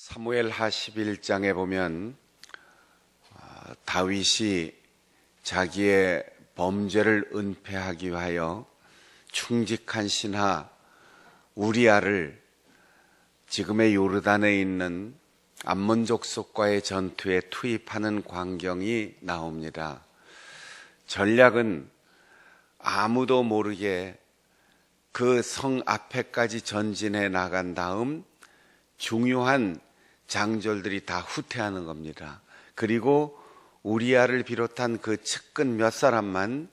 사무엘하 11장에 보면 다윗이 자기의 범죄를 은폐하기 위하여 충직한 신하 우리아를 지금의 요르단에 있는 암몬 족속과의 전투에 투입하는 광경이 나옵니다. 전략은 아무도 모르게 그 성 앞에까지 전진해 나간 다음 중요한 장졸들이 다 후퇴하는 겁니다. 그리고 우리아를 비롯한 그 측근 몇 사람만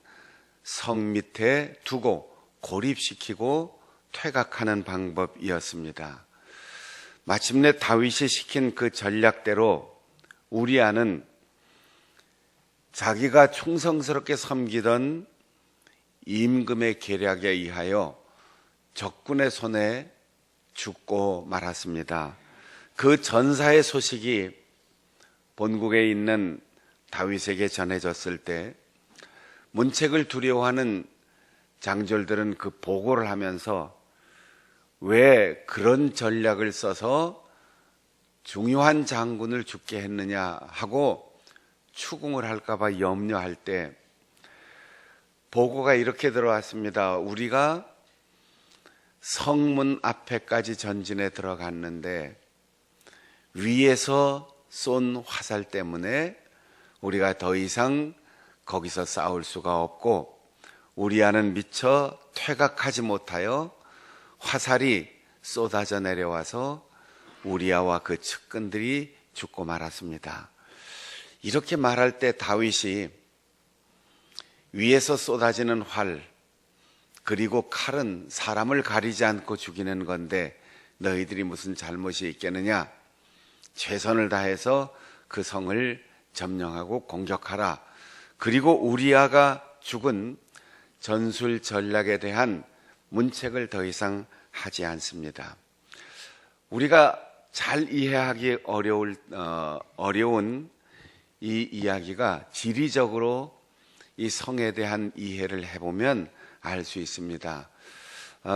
성 밑에 두고 고립시키고 퇴각하는 방법이었습니다. 마침내 다윗이 시킨 그 전략대로 우리아는 자기가 충성스럽게 섬기던 임금의 계략에 의하여 적군의 손에 죽고 말았습니다. 그 전사의 소식이 본국에 있는 다윗에게 전해졌을 때 문책을 두려워하는 장졸들은 그 보고를 하면서 왜 그런 전략을 써서 중요한 장군을 죽게 했느냐 하고 추궁을 할까 봐 염려할 때 보고가 이렇게 들어왔습니다. 우리가 성문 앞에까지 전진해 들어갔는데 위에서 쏜 화살 때문에 우리가 더 이상 거기서 싸울 수가 없고 우리아는 미처 퇴각하지 못하여 화살이 쏟아져 내려와서 우리아와 그 측근들이 죽고 말았습니다. 이렇게 말할 때 다윗이 위에서 쏟아지는 활 그리고 칼은 사람을 가리지 않고 죽이는 건데 너희들이 무슨 잘못이 있겠느냐? 최선을 다해서 그 성을 점령하고 공격하라. 그리고 우리아가 죽은 전술 전략에 대한 문책을 더 이상 하지 않습니다. 우리가 잘 이해하기 어려운 이 이야기가 지리적으로 이 성에 대한 이해를 해보면 알 수 있습니다.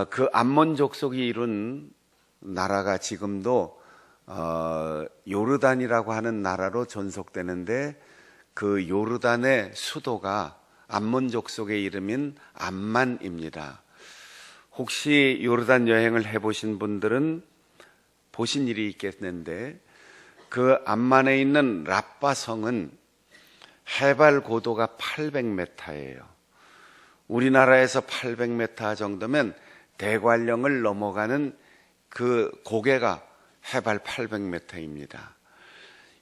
그 암몬 족속이 이룬 나라가 지금도 요르단이라고 하는 나라로 존속되는데 그 요르단의 수도가 암몬 족속의 이름인 암만입니다. 혹시 요르단 여행을 해보신 분들은 보신 일이 있겠는데 그 암만에 있는 랍바 성은 해발 고도가 800m예요. 우리나라에서 800m 정도면 대관령을 넘어가는 그 고개가 해발 800m입니다.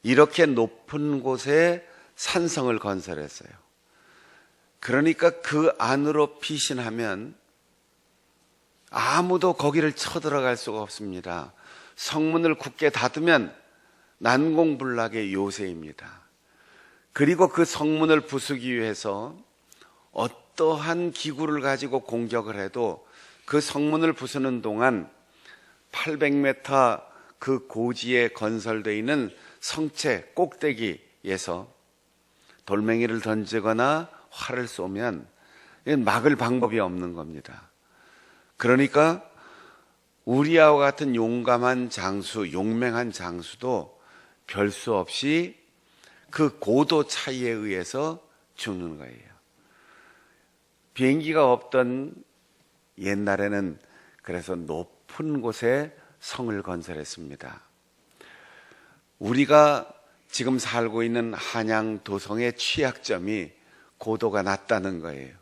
이렇게 높은 곳에 산성을 건설했어요. 그러니까 그 안으로 피신하면 아무도 거기를 쳐들어갈 수가 없습니다. 성문을 굳게 닫으면 난공불락의 요새입니다. 그리고 그 성문을 부수기 위해서 어떠한 기구를 가지고 공격을 해도 그 성문을 부수는 동안 800m 그 고지에 건설되어 있는 성체 꼭대기에서 돌멩이를 던지거나 활을 쏘면 막을 방법이 없는 겁니다. 그러니까 우리아와 같은 용감한 장수, 용맹한 장수도 별 수 없이 그 고도 차이에 의해서 죽는 거예요. 비행기가 없던 옛날에는 그래서 높은 곳에 성을 건설했습니다. 우리가 지금 살고 있는 한양 도성의 취약점이 고도가 낮다는 거예요.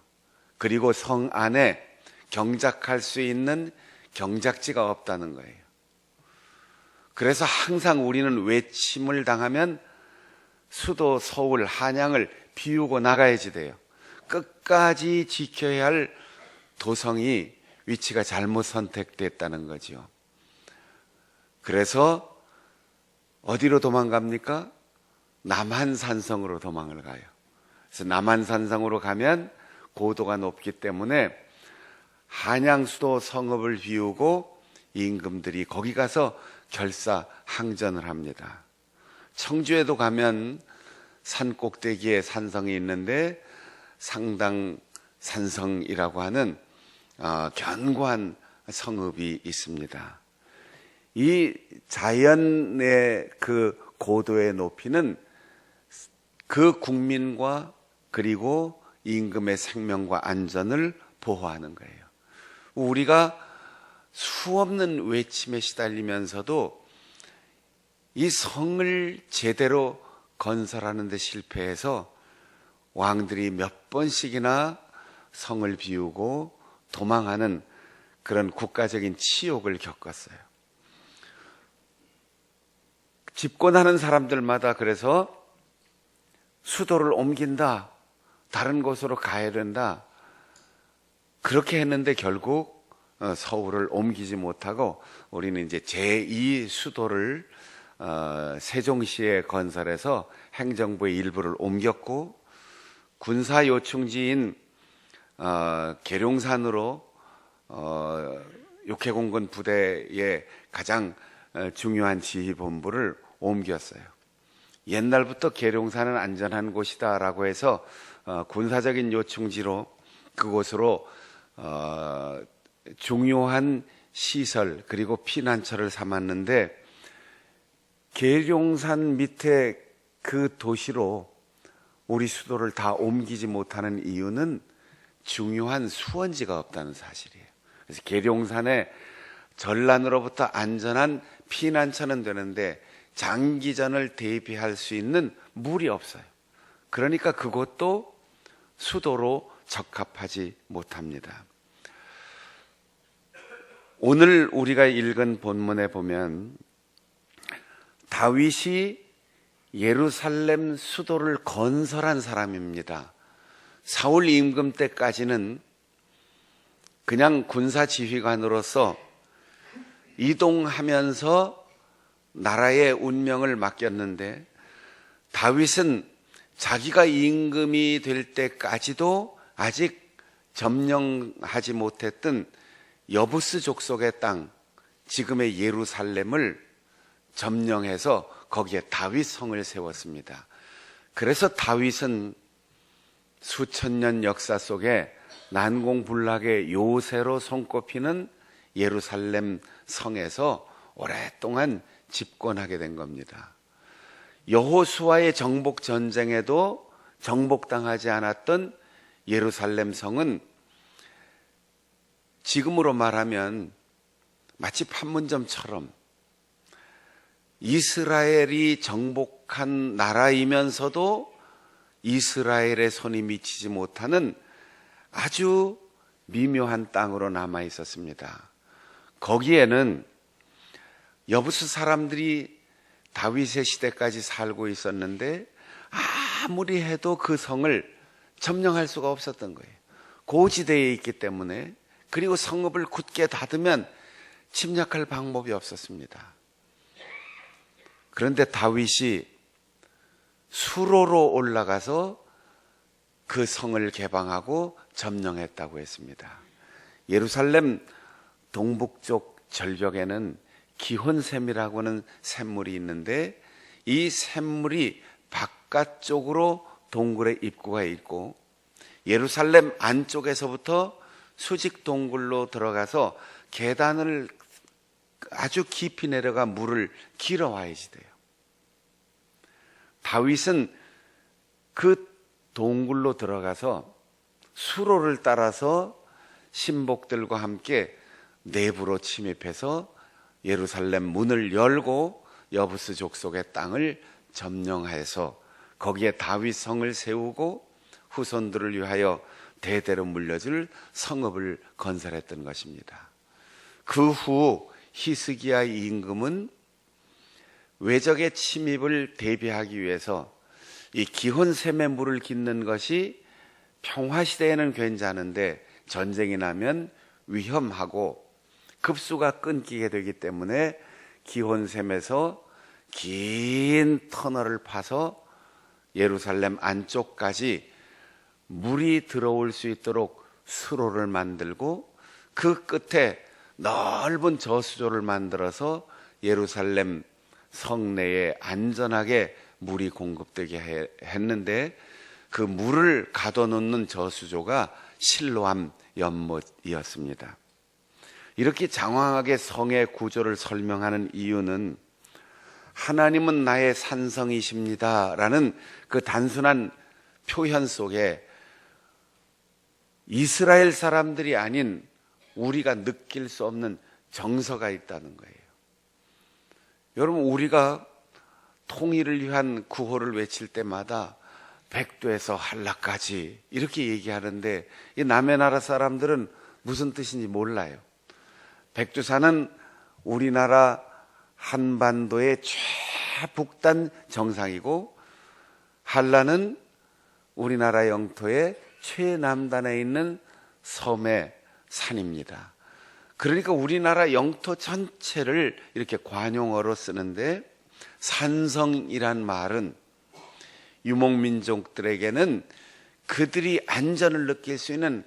그리고 성 안에 경작할 수 있는 경작지가 없다는 거예요. 그래서 항상 우리는 외침을 당하면 수도 서울, 한양을 비우고 나가야지 돼요. 끝까지 지켜야 할 도성이 위치가 잘못 선택됐다는 거죠. 그래서 어디로 도망갑니까? 남한산성으로 도망을 가요. 그래서 남한산성으로 가면 고도가 높기 때문에 한양 수도 성읍을 비우고 임금들이 거기 가서 결사항전을 합니다. 청주에도 가면 산 꼭대기에 산성이 있는데 상당산성이라고 하는 견고한 성읍이 있습니다. 이 자연의 그 고도의 높이는 그 국민과 그리고 임금의 생명과 안전을 보호하는 거예요. 우리가 수없는 외침에 시달리면서도 이 성을 제대로 건설하는 데 실패해서 왕들이 몇 번씩이나 성을 비우고 도망하는 그런 국가적인 치욕을 겪었어요. 집권하는 사람들마다 그래서 수도를 옮긴다, 다른 곳으로 가야 된다, 그렇게 했는데 결국 서울을 옮기지 못하고 우리는 이제 제2 수도를 세종시에 건설해서 행정부의 일부를 옮겼고, 군사 요충지인 계룡산으로 육해공군 부대의 가장 중요한 지휘본부를 옮겼어요. 옛날부터 계룡산은 안전한 곳이다라고 해서 군사적인 요충지로 그곳으로 중요한 시설 그리고 피난처를 삼았는데, 계룡산 밑에 그 도시로 우리 수도를 다 옮기지 못하는 이유는 중요한 수원지가 없다는 사실이에요. 그래서 계룡산에 전란으로부터 안전한 피난처는 되는데 장기전을 대비할 수 있는 물이 없어요. 그러니까 그것도 수도로 적합하지 못합니다. 오늘 우리가 읽은 본문에 보면 다윗이 예루살렘 수도를 건설한 사람입니다. 사울 임금 때까지는 그냥 군사 지휘관으로서 이동하면서 나라의 운명을 맡겼는데, 다윗은 자기가 임금이 될 때까지도 아직 점령하지 못했던 여부스 족속의 땅, 지금의 예루살렘을 점령해서 거기에 다윗성을 세웠습니다. 그래서 다윗은 수천 년 역사 속에 난공불락의 요새로 손꼽히는 예루살렘 성에서 오랫동안 집권하게 된 겁니다. 여호수아의 정복 전쟁에도 정복당하지 않았던 예루살렘 성은 지금으로 말하면 마치 판문점처럼 이스라엘이 정복한 나라이면서도 이스라엘의 손이 미치지 못하는 아주 미묘한 땅으로 남아 있었습니다. 거기에는 여부스 사람들이 다윗의 시대까지 살고 있었는데 아무리 해도 그 성을 점령할 수가 없었던 거예요. 고지대에 있기 때문에. 그리고 성읍을 굳게 닫으면 침략할 방법이 없었습니다. 그런데 다윗이 수로로 올라가서 그 성을 개방하고 점령했다고 했습니다. 예루살렘 동북쪽 절벽에는 기혼샘이라고 하는 샘물이 있는데, 이 샘물이 바깥쪽으로 동굴의 입구가 있고 예루살렘 안쪽에서부터 수직 동굴로 들어가서 계단을 아주 깊이 내려가 물을 길어와야지 돼요. 다윗은 그 동굴로 들어가서 수로를 따라서 신복들과 함께 내부로 침입해서 예루살렘 문을 열고 여부스 족속의 땅을 점령해서 거기에 다윗 성을 세우고 후손들을 위하여 대대로 물려줄 성읍을 건설했던 것입니다. 그 후 히스기야 임금은 외적의 침입을 대비하기 위해서 이 기혼샘의 물을 깃는 것이 평화시대에는 괜찮은데 전쟁이 나면 위험하고 급수가 끊기게 되기 때문에 기혼샘에서 긴 터널을 파서 예루살렘 안쪽까지 물이 들어올 수 있도록 수로를 만들고 그 끝에 넓은 저수조를 만들어서 예루살렘 성내에 안전하게 물이 공급되게 했는데, 그 물을 가둬놓는 저수조가 실로암 연못이었습니다. 이렇게 장황하게 성의 구조를 설명하는 이유는 하나님은 나의 산성이십니다 라는 그 단순한 표현 속에 이스라엘 사람들이 아닌 우리가 느낄 수 없는 정서가 있다는 거예요. 여러분, 우리가 통일을 위한 구호를 외칠 때마다 백두에서 한라까지 이렇게 얘기하는데, 이 남의 나라 사람들은 무슨 뜻인지 몰라요. 백두산은 우리나라 한반도의 최북단 정상이고, 한라는 우리나라 영토의 최남단에 있는 섬의 산입니다. 그러니까 우리나라 영토 전체를 이렇게 관용어로 쓰는데, 산성이란 말은 유목민족들에게는 그들이 안전을 느낄 수 있는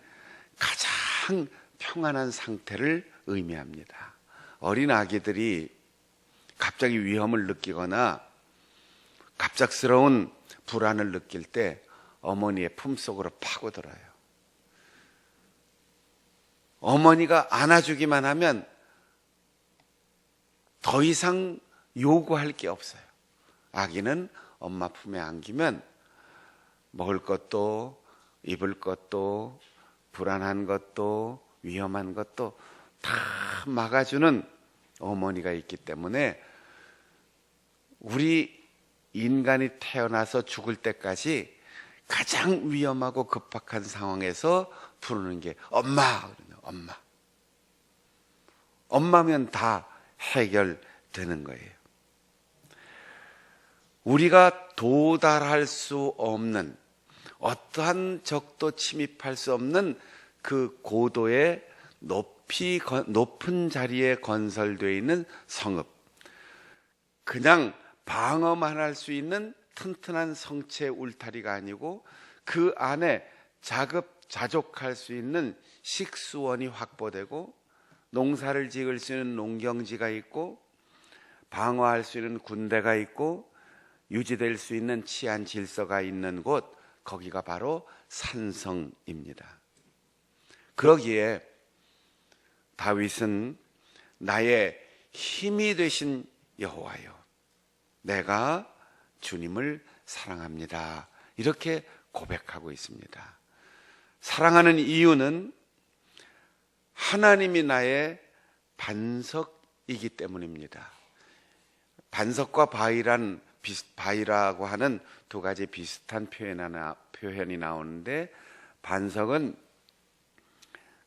가장 평안한 상태를 의미합니다. 어린 아기들이 갑자기 위험을 느끼거나 갑작스러운 불안을 느낄 때 어머니의 품속으로 파고들어요. 어머니가 안아주기만 하면 더 이상 요구할 게 없어요. 아기는 엄마 품에 안기면 먹을 것도 입을 것도 불안한 것도 위험한 것도 다 막아주는 어머니가 있기 때문에 우리 인간이 태어나서 죽을 때까지 가장 위험하고 급박한 상황에서 부르는 게 엄마. 엄마. 엄마면 다 해결되는 거예요. 우리가 도달할 수 없는, 어떠한 적도 침입할 수 없는 그 고도의 높은 자리에 건설되어 있는 성읍, 그냥 방어만 할 수 있는 튼튼한 성체 울타리가 아니고 그 안에 자족할 수 있는 식수원이 확보되고 농사를 지을 수 있는 농경지가 있고 방어할 수 있는 군대가 있고 유지될 수 있는 치안 질서가 있는 곳, 거기가 바로 산성입니다. 그러기에 다윗은 나의 힘이 되신 여호와여, 내가 주님을 사랑합니다, 이렇게 고백하고 있습니다. 사랑하는 이유는 하나님이 나의 반석이기 때문입니다. 반석과 바위라고 하는 두 가지 비슷한 표현이 나오는데, 반석은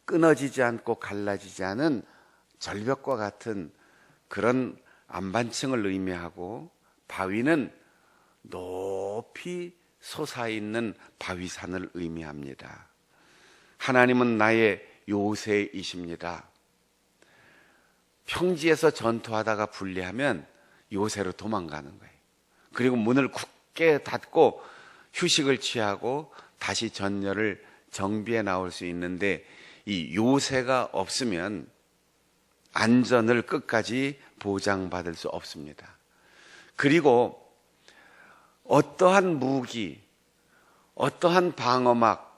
끊어지지 않고 갈라지지 않은 절벽과 같은 그런 안반층을 의미하고, 바위는 높이 솟아있는 바위산을 의미합니다. 하나님은 나의 요새이십니다. 평지에서 전투하다가 불리하면 요새로 도망가는 거예요. 그리고 문을 굳게 닫고 휴식을 취하고 다시 전열을 정비해 나올 수 있는데, 이 요새가 없으면 안전을 끝까지 보장받을 수 없습니다. 그리고 어떠한 무기, 어떠한 방어막,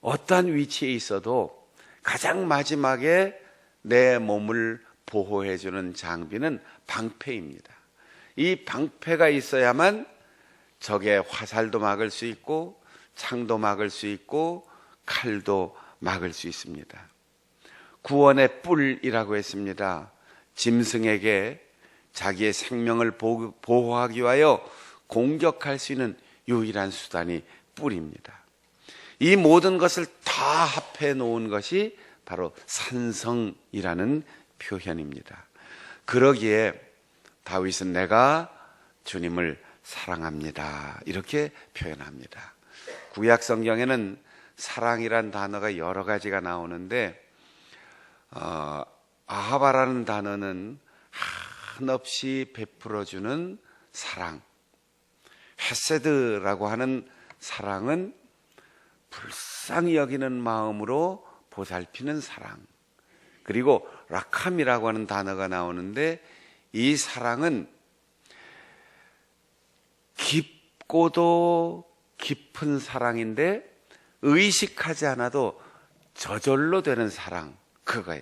어떠한 위치에 있어도 가장 마지막에 내 몸을 보호해주는 장비는 방패입니다. 이 방패가 있어야만 적의 화살도 막을 수 있고 창도 막을 수 있고 칼도 막을 수 있습니다. 구원의 뿔이라고 했습니다. 짐승에게 자기의 생명을 보호하기 위하여 공격할 수 있는 유일한 수단이 뿔입니다. 이 모든 것을 다 합해 놓은 것이 바로 산성이라는 표현입니다. 그러기에 다윗은 내가 주님을 사랑합니다, 이렇게 구약 구약 성경에는 사랑이란 단어가 여러 가지가 나오는데, 아하바라는 단어는 한없이 베풀어주는 사랑, 헤세드라고 하는 사랑은 불쌍히 여기는 마음으로 보살피는 사랑, 그리고 라캄이라고 하는 단어가 나오는데, 이 사랑은 깊고도 깊은 사랑인데 의식하지 않아도 저절로 되는 사랑, 그거예요.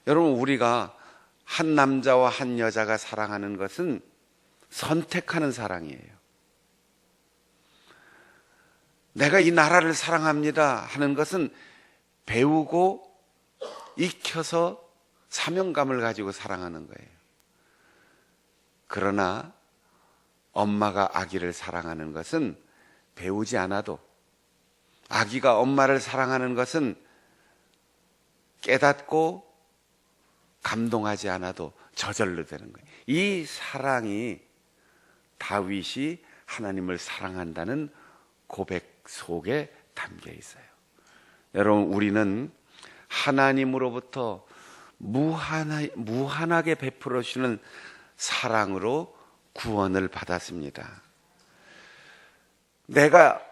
여러분, 우리가 한 남자와 한 여자가 사랑하는 것은 선택하는 사랑이에요. 내가 이 나라를 사랑합니다 하는 것은 배우고 익혀서 사명감을 가지고 사랑하는 거예요. 그러나 엄마가 아기를 사랑하는 것은 배우지 않아도, 아기가 엄마를 사랑하는 것은 깨닫고 감동하지 않아도 저절로 되는 거예요. 이 사랑이 다윗이 하나님을 사랑한다는 고백 속에 담겨 있어요. 여러분, 우리는 하나님으로부터 무한하게 베풀어 주시는 사랑으로 구원을 받았습니다. 내가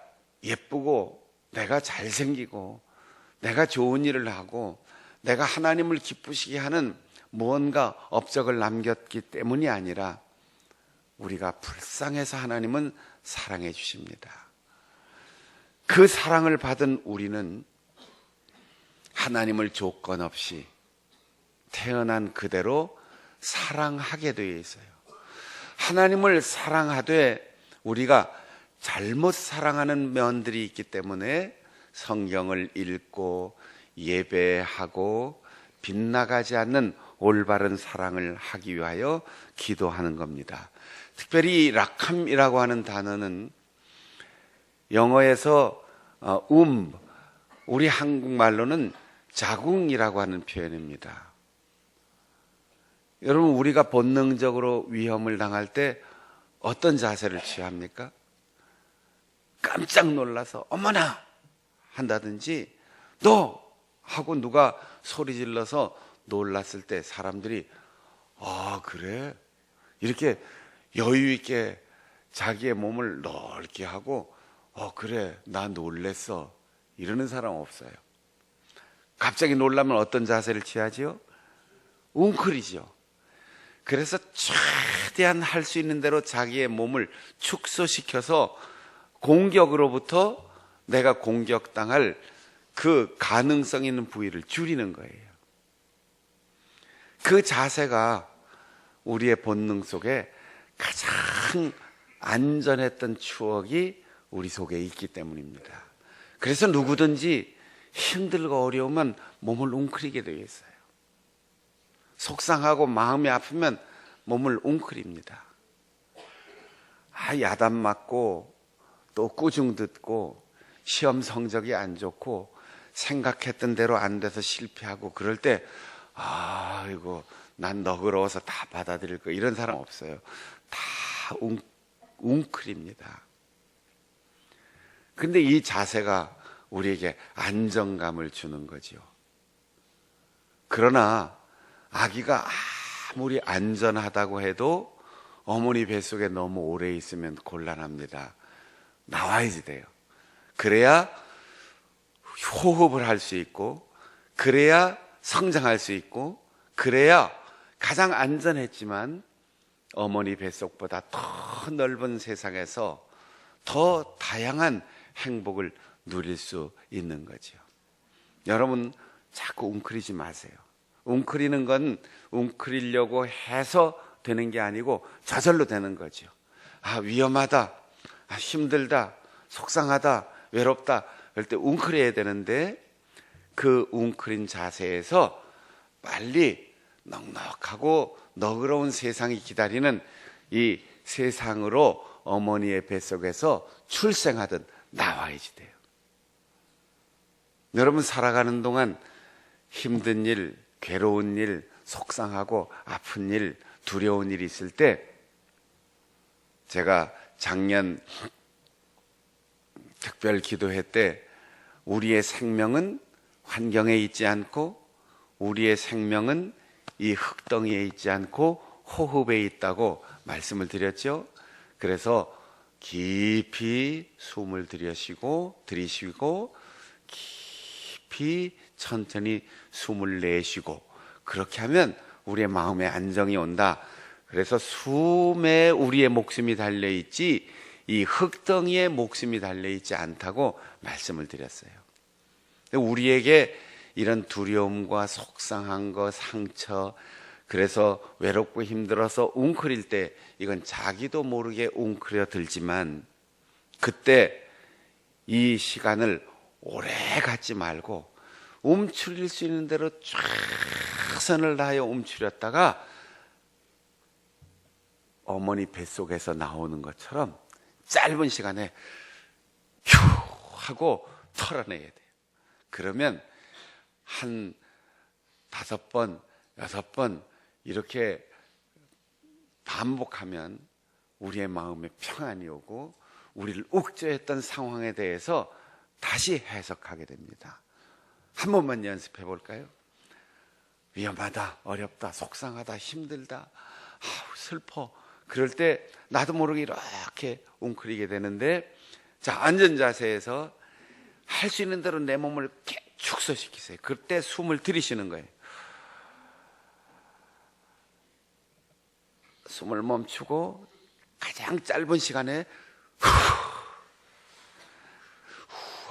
예쁘고 내가 잘생기고 내가 좋은 일을 하고 내가 하나님을 기쁘시게 하는 무언가 업적을 남겼기 때문이 아니라 우리가 불쌍해서 하나님은 사랑해 주십니다. 그 사랑을 받은 우리는 하나님을 조건 없이 태어난 그대로 사랑하게 되어 있어요. 하나님을 사랑하되 우리가 잘못 사랑하는 면들이 있기 때문에 성경을 읽고 예배하고 빗나가지 않는 올바른 사랑을 하기 위하여 기도하는 겁니다. 특별히 라캄이라고 하는 단어는 영어에서 우리 한국말로는 자궁이라고 하는 표현입니다. 여러분, 우리가 본능적으로 위험을 당할 때 어떤 자세를 취합니까? 깜짝 놀라서 어머나 한다든지 너 하고 누가 소리 질러서 놀랐을 때 사람들이 그래? 이렇게 여유 있게 자기의 몸을 넓게 하고 그래, 나 놀랬어, 이러는 사람 없어요. 갑자기 놀라면 어떤 자세를 취하지요? 웅크리죠. 그래서 최대한 할 수 있는 대로 자기의 몸을 축소시켜서 공격으로부터 내가 공격당할 그 가능성 있는 부위를 줄이는 거예요. 그 자세가 우리의 본능 속에 가장 안전했던 추억이 우리 속에 있기 때문입니다. 그래서 누구든지 힘들고 어려우면 몸을 웅크리게 되어 있어요. 속상하고 마음이 아프면 몸을 웅크립니다. 야단 맞고 또 꾸중 듣고 시험 성적이 안 좋고 생각했던 대로 안 돼서 실패하고 그럴 때 이거 난 너그러워서 다 받아들일 거, 이런 사람 없어요. 다 웅크립니다. 근데 이 자세가 우리에게 안정감을 주는 거지요. 그러나 아기가 아무리 안전하다고 해도 어머니 뱃속에 너무 오래 있으면 곤란합니다. 나와야지 돼요. 그래야 호흡을 할 수 있고, 그래야 성장할 수 있고, 그래야 가장 안전했지만 어머니 뱃속보다 더 넓은 세상에서 더 다양한 행복을 누릴 수 있는 거죠. 여러분, 자꾸 웅크리지 마세요. 웅크리는 건 웅크리려고 해서 되는 게 아니고 저절로 되는 거죠. 위험하다, 힘들다, 속상하다, 외롭다, 그럴 때 웅크려야 되는데 그 웅크린 자세에서 빨리 넉넉하고 너그러운 세상이 기다리는 이 세상으로 어머니의 뱃속에서 출생하듯 나와야지 돼요. 여러분, 살아가는 동안 힘든 일, 괴로운 일, 속상하고 아픈 일, 두려운 일이 있을 때, 제가 작년 특별 기도회 때 우리의 생명은 환경에 있지 않고 우리의 생명은 이 흙덩이에 있지 않고 호흡에 있다고 말씀을 드렸죠. 그래서 깊이 숨을 들이쉬고 깊이 천천히 숨을 내쉬고, 그렇게 하면 우리의 마음에 안정이 온다. 그래서 숨에 우리의 목숨이 달려있지 이 흙덩이에 목숨이 달려있지 않다고 말씀을 드렸어요. 우리에게 이런 두려움과 속상한 거, 상처, 그래서 외롭고 힘들어서 웅크릴 때 이건 자기도 모르게 웅크려 들지만 그때 이 시간을 오래 갖지 말고 움츠릴 수 있는 대로 최선을 다하여 움츠렸다가 어머니 뱃속에서 나오는 것처럼 짧은 시간에 휴 하고 털어내야 돼요. 그러면 한 5번, 6번 이렇게 반복하면 우리의 마음에 평안이 오고 우리를 욱죄했던 상황에 대해서 다시 해석하게 됩니다. 한 번만 연습해 볼까요? 위험하다, 어렵다, 속상하다, 힘들다, 슬퍼. 그럴 때 나도 모르게 이렇게 웅크리게 되는데, 자, 앉은 자세에서 할 수 있는 대로 내 몸을 축소시키세요. 그때 숨을 들이쉬는 거예요. 숨을 멈추고 가장 짧은 시간에 후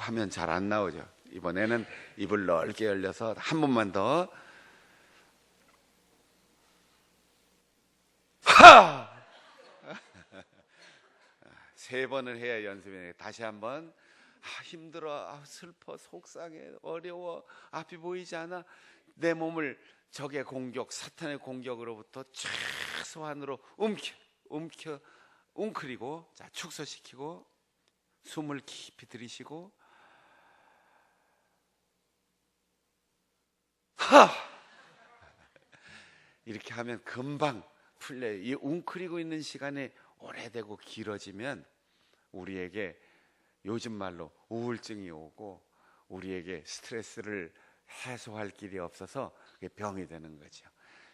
하면 잘 안 나오죠. 이번에는 입을 넓게 열려서 한 번만 더. 하! 3번을 해야 연습이네. 다시 한번. 힘들어, 슬퍼, 속상해, 어려워, 앞이 보이지 않아. 내 몸을 적의 공격, 사탄의 공격으로부터 최소한으로 웅크리고, 자, 축소시키고, 숨을 깊이 들이쉬고, 이렇게 하면 금방 풀려요. 이 웅크리고 있는 시간이 오래되고 길어지면 우리에게 요즘 말로 우울증이 오고 우리에게 스트레스를 해소할 길이 없어서 병이 되는 거죠.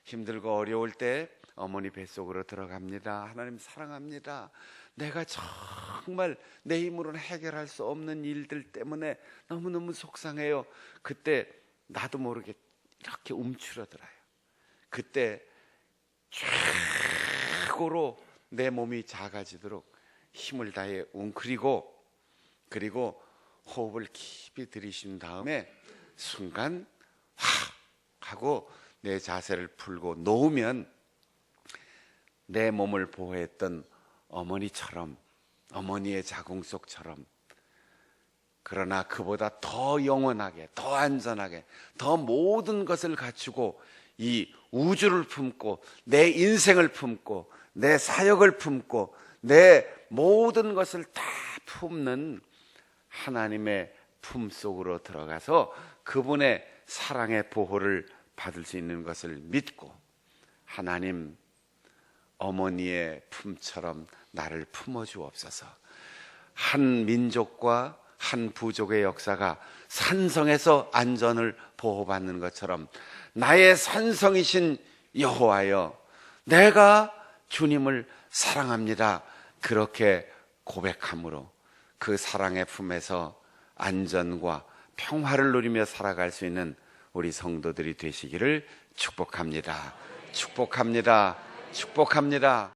힘들고 어려울 때 어머니 뱃속으로 들어갑니다. 하나님 사랑합니다. 내가 정말 내 힘으로는 해결할 수 없는 일들 때문에 너무너무 속상해요. 그때 나도 모르게 이렇게 움츠러들어요. 그때 최고로 내 몸이 작아지도록 힘을 다해 웅크리고, 그리고 호흡을 깊이 들이신 다음에 순간 하고 내 자세를 풀고 놓으면 내 몸을 보호했던 어머니처럼, 어머니의 자궁속처럼, 그러나 그보다 더 영원하게, 더 안전하게, 더 모든 것을 갖추고 이 우주를 품고 내 인생을 품고 내 사역을 품고 내 모든 것을 다 품는 하나님의 품속으로 들어가서 그분의 사랑의 보호를 받을 수 있는 것을 믿고, 하나님 어머니의 품처럼 나를 품어주옵소서. 한 민족과 한 부족의 역사가 산성에서 안전을 보호받는 것처럼 나의 산성이신 여호와여, 내가 주님을 사랑합니다. 그렇게 고백함으로 그 사랑의 품에서 안전과 평화를 누리며 살아갈 수 있는 우리 성도들이 되시기를 축복합니다. 축복합니다. 축복합니다.